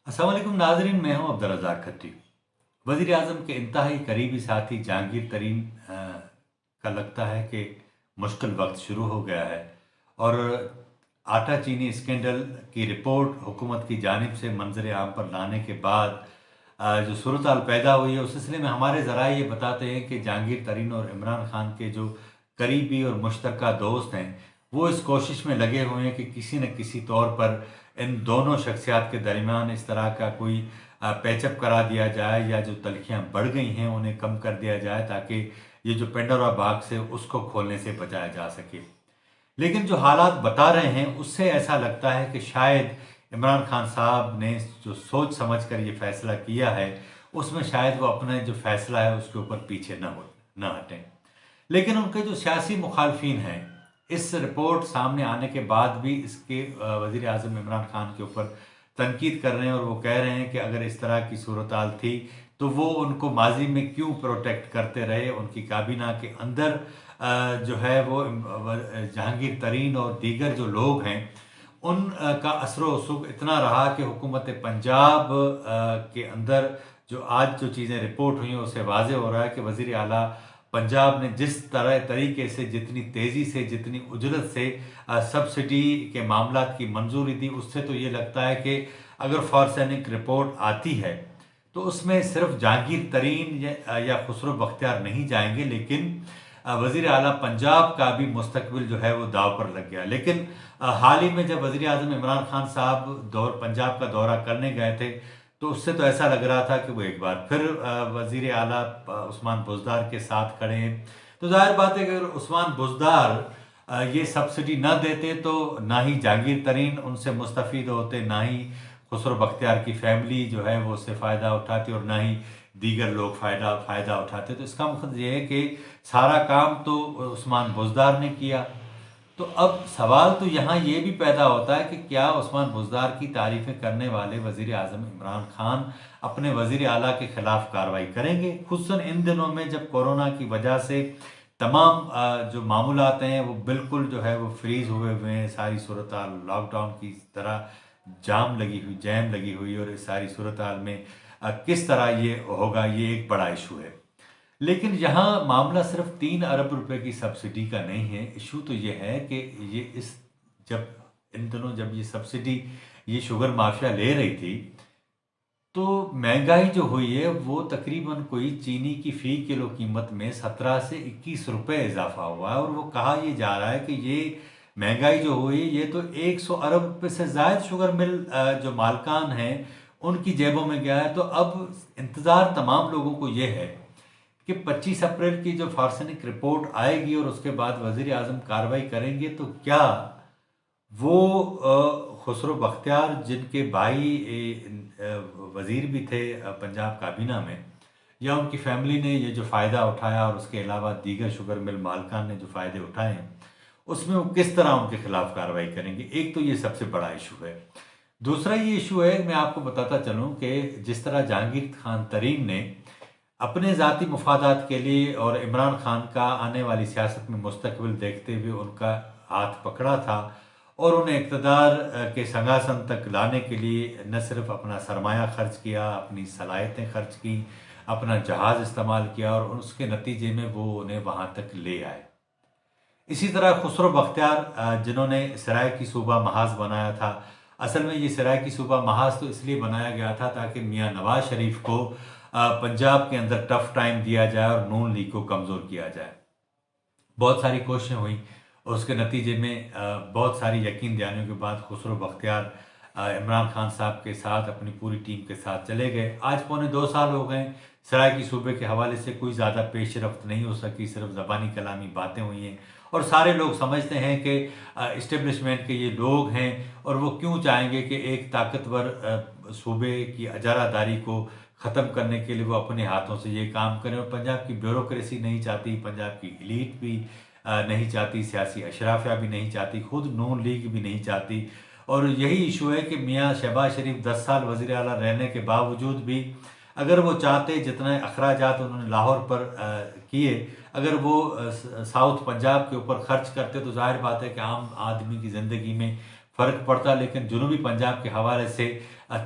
अस्सलाम वालेकुम नाजरीन, मैं हूं अब्दुल रज़ाक खट्टी। वज़ीर आज़म के इंतहाई करीबी साथी जहांगीर तरीन का लगता है कि मुश्किल वक्त शुरू हो गया है और आटा चीनी स्कैंडल की रिपोर्ट हुकूमत की जानिब से मंजर आम पर लाने के बाद जो सूरत हाल पैदा हुई है उस सिलसिले में हमारे ज़राए ये बताते हैं कि जहांगीर तरीन और इमरान खान के जो करीबी और मुश्तरका दोस्त हैं वो इस कोशिश में लगे हुए हैं कि किसी न किसी तौर पर इन दोनों शख्सियात के दरमियान इस तरह का कोई पैचअप करा दिया जाए या जो तलखियाँ बढ़ गई हैं उन्हें कम कर दिया जाए ताकि ये जो पेंडोरा बॉक्स है उसको खोलने से बचाया जा सके। लेकिन जो हालात बता रहे हैं उससे ऐसा लगता है कि शायद इमरान खान साहब ने जो सोच समझ कर ये फैसला किया है उसमें शायद वो अपने जो फैसला है उसके ऊपर पीछे न हटें। लेकिन उनके जो सियासी मुखालफिन हैं इस रिपोर्ट सामने आने के बाद भी इसके वज़ीर आज़म इमरान खान के ऊपर तनकीद कर रहे हैं और वो कह रहे हैं कि अगर इस तरह की सूरत हाल थी तो वो उनको माजी में क्यों प्रोटेक्ट करते रहे। उनकी काबीना के अंदर जो है वो जहांगीर तरीन और दीगर जो लोग हैं उन का असर वसुक इतना रहा कि हुकूमत पंजाब के अंदर जो आज जो चीज़ें रिपोर्ट हुई हैं उससे वाज़े हो रहा है कि वज़ीर आला पंजाब ने जिस तरीके से जितनी तेज़ी से जितनी उजलत से सब्सिडी के मामला की मंजूरी दी उससे तो ये लगता है कि अगर फॉर्सैनिक रिपोर्ट आती है तो उसमें सिर्फ जहांगीर तरीन या खुसरो बख्तियार नहीं जाएंगे लेकिन वज़ीर आला पंजाब का भी मुस्तकबिल जो है वो दाव पर लग गया। लेकिन हाल ही में जब वज़ीर आज़म इमरान खान साहब पंजाब का दौरा करने गए थे तो उससे तो ऐसा लग रहा था कि वो एक बार फिर वज़ीर आला उस्मान बुज़दार के साथ खड़े हैं। तो जाहिर बात है कि अगर उस्मान बुज़दार ये सब्सिडी न देते तो ना ही जहांगीर तरीन उनसे मुस्तफ़ीद होते, ना ही खुसरो बख्तियार की फैमिली जो है वो उससे फ़ायदा उठाती और ना ही दीगर लोग फ़ायदा उठाते। तो इसका मकसद ये है कि सारा काम तो उस्मान बुज़दार ने किया। तो अब सवाल तो यहाँ ये भी पैदा होता है कि क्या उस्मान बुज़दार की तारीफ़ें करने वाले वज़ीर आज़म इमरान खान अपने वज़ीर आला के ख़िलाफ़ कार्रवाई करेंगे, खुसूसन इन दिनों में जब कोरोना की वजह से तमाम जो मामूलात हैं वो बिल्कुल जो है वो फ्रीज़ हुए हैं। सारी सूरत हाल लॉकडाउन की तरह जैम लगी हुई और इस सारी सूरत हाल में किस तरह ये होगा ये एक बड़ा इशू है। लेकिन यहाँ मामला सिर्फ 3 अरब रुपए की सब्सिडी का नहीं है। इशू तो ये है कि ये इस जब इन दिनों जब ये सब्सिडी ये शुगर माफिया ले रही थी तो महंगाई जो हुई है वो तकरीबन कोई चीनी की फ़ी किलो कीमत में 17 से 21 रुपए इजाफा हुआ है और वो कहा ये जा रहा है कि ये महंगाई जो हुई ये तो 100 अरब रुपए से ज़ायद शुगर मिल जो मालकान हैं उनकी जेबों में गया है। तो अब इंतज़ार तमाम लोगों को ये है कि 25 अप्रैल की जो फार्सनिक रिपोर्ट आएगी और उसके बाद वज़ीर आज़म कार्रवाई करेंगे तो क्या वो खुसरो बख्तियार जिनके भाई वज़ीर भी थे पंजाब काबीना में, या उनकी फैमिली ने ये जो फ़ायदा उठाया और उसके अलावा दीगर शुगर मिल मालकान ने जो फ़ायदे उठाए हैं उसमें वो किस तरह उनके खिलाफ कार्रवाई करेंगे। एक तो ये सबसे बड़ा इशू है। दूसरा ये इशू है, मैं आपको बताता चलूँ कि जिस तरह जहांगीर खान तरीन ने अपने ज़ाती मफादात के लिए और इमरान खान का आने वाली सियासत में मुस्तकबिल देखते हुए उनका हाथ पकड़ा था और उन्हें इक़्तिदार के संगासन तक लाने के लिए न सिर्फ अपना सरमाया खर्च किया, अपनी सलाहियतें खर्च की, अपना जहाज़ इस्तेमाल किया और उसके नतीजे में वो उन्हें वहाँ तक ले आए। इसी तरह खुसरो बख्तियार जिन्होंने सराय सूबा महाज बनाया था, असल में ये सराय सूबा महाज तो इसलिए बनाया गया था ताकि मियाँ नवाज शरीफ को पंजाब के अंदर टफ टाइम दिया जाए और नून लीग को कमज़ोर किया जाए। बहुत सारी कोशिशें हुई और उसके नतीजे में बहुत सारी यकीन दहानियों के बाद खुसरो बख्तियार इमरान खान साहब के साथ अपनी पूरी टीम के साथ चले गए। आज पौने 2 साल हो गए, सराय की सूबे के हवाले से कोई ज़्यादा पेश रफ्त नहीं हो सकी, सिर्फ ज़बानी कलामी बातें हुई हैं और सारे लोग समझते हैं कि इस्टेब्लिशमेंट के ये लोग हैं और वो क्यों चाहेंगे कि एक ताकतवर सूबे की अजारादारी को ख़त्म करने के लिए वो अपने हाथों से ये काम करें। और पंजाब की ब्यूरोक्रेसी नहीं चाहती, पंजाब की एलीट भी नहीं चाहती, सियासी अशराफिया भी नहीं चाहती, खुद नून लीग भी नहीं चाहती। और यही इशू है कि मियाँ शहबाज शरीफ 10 साल वज़ीर आला रहने के बावजूद भी अगर वो चाहते जितने अखराजात उन्होंने लाहौर पर किए, अगर वो साउथ पंजाब के ऊपर खर्च करते तो जाहिर बात है कि आम आदमी की ज़िंदगी में फ़र्क पड़ता, लेकिन जनूबी पंजाब के हवाले से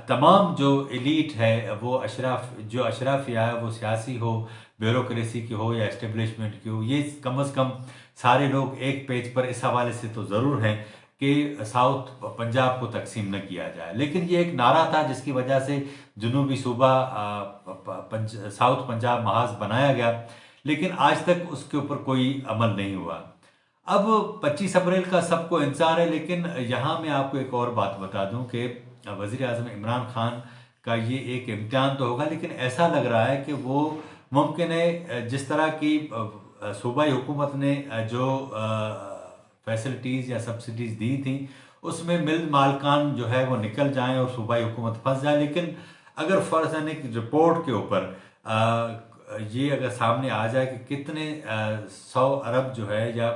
तमाम जो एलीट है, वो अशराफिया है, वो सियासी हो, ब्यूरोक्रेसी की हो या एस्टेब्लिशमेंट की हो, ये कम अज़ कम सारे लोग एक पेज पर इस हवाले से तो ज़रूर हैं कि साउथ पंजाब को तकसीम न किया जाए। लेकिन ये एक नारा था जिसकी वजह से जनूबी सूबा साउथ पंजाब महाज बनाया गया, लेकिन आज तक उसके ऊपर कोई अमल नहीं हुआ। अब 25 अप्रैल का सबको इंतज़ार है, लेकिन यहाँ मैं आपको एक और बात बता दूं कि वज़ीर आज़म इमरान खान का ये एक इम्तिहान तो होगा, लेकिन ऐसा लग रहा है कि वो मुमकिन है जिस तरह की सूबाई हुकूमत ने जो फैसिलिटीज़ या सब्सिडीज़ दी थी, उसमें मिल मालकान जो है वो निकल जाएं और सूबाई हुकूमत फंस जाए। लेकिन अगर फ़र्ज़ यानी कि रिपोर्ट के ऊपर ये अगर सामने आ जाए कि कितने 100 अरब जो है, या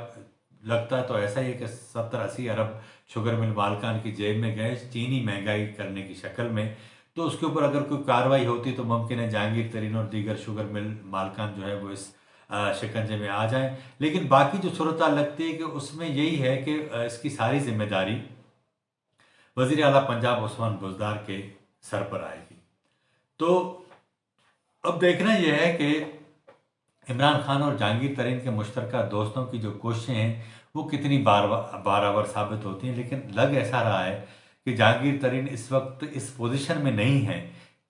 लगता तो ऐसा ही है कि 70-80 अरब शुगर मिल मालकान की जेब में गए चीनी महंगाई करने की शक्ल में, तो उसके ऊपर अगर कोई कार्रवाई होती तो मुमकिन है जहांगीर तरीन और दीगर शुगर मिल मालकान जो है वो इस शिकंजे में आ जाएं। लेकिन बाकी जो सूरत लगती है कि उसमें यही है कि इसकी सारी जिम्मेदारी वज़ीर आला पंजाब उस्मान बुज़दार के सर पर आएगी। तो अब देखना यह है कि इमरान खान और जहांगीर तरीन के मुश्तरका दोस्तों की जो कोशिशें हैं वो कितनी बारावर साबित होती हैं। लेकिन लग ऐसा रहा है कि जहांगीर तरीन इस वक्त इस पोजीशन में नहीं है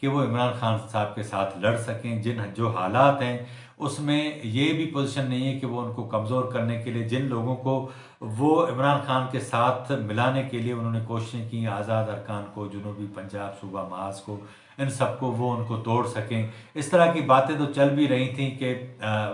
कि वो इमरान खान साहब के साथ लड़ सकें। जिन जो हालात हैं उसमें ये भी पोजीशन नहीं है कि वो उनको कमज़ोर करने के लिए, जिन लोगों को वो इमरान खान के साथ मिलाने के लिए उन्होंने कोशिशें की, आज़ाद अरकान को, जनूबी पंजाब सूबा महाज को, इन सबको वो उनको तोड़ सकें। इस तरह की बातें तो चल भी रही थी कि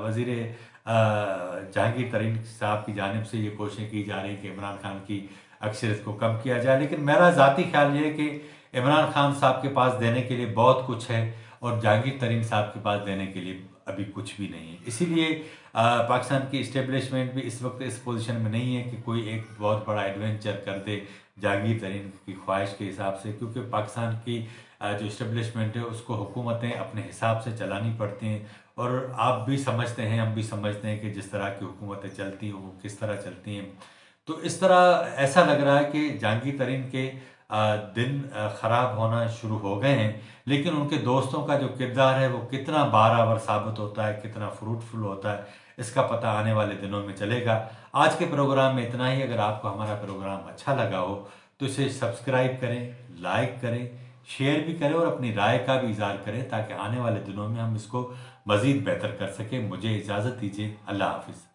वज़ीर जहांगीर तरीन साहब की जानिब से ये कोशिशें की जा रही कि इमरान खान की अक्सरियत को कम किया जाए। लेकिन मेरा ज़ाती ख्याल ये है कि इमरान खान साहब के पास देने के लिए बहुत कुछ है और जहांगीर तरीन साहब के पास देने के लिए अभी कुछ भी नहीं है। इसीलिए पाकिस्तान की इस्टेब्लिशमेंट भी इस वक्त इस पोजीशन में नहीं है कि कोई एक बहुत बड़ा एडवेंचर कर दे जहांगीर तरीन की ख्वाहिश के हिसाब से, क्योंकि पाकिस्तान की जो इस्टेब्लिशमेंट है उसको हुकूमतें अपने हिसाब से चलानी पड़ती हैं। और आप भी समझते हैं, हम भी समझते हैं कि जिस तरह की हुकूमतें चलती हैं वो किस तरह चलती हैं। तो इस तरह ऐसा लग रहा है कि जहांगीर तरीन के दिन ख़राब होना शुरू हो गए हैं, लेकिन उनके दोस्तों का जो किरदार है वो कितना बारावर साबित होता है, कितना फ्रूटफुल होता है, इसका पता आने वाले दिनों में चलेगा। आज के प्रोग्राम में इतना ही। अगर आपको हमारा प्रोग्राम अच्छा लगा हो तो इसे सब्सक्राइब करें, लाइक करें, शेयर भी करें और अपनी राय का भी इज़हार करें ताकि आने वाले दिनों में हम इसको मज़ीद बेहतर कर सकें। मुझे इजाज़त दीजिए। अल्लाह हाफिज़।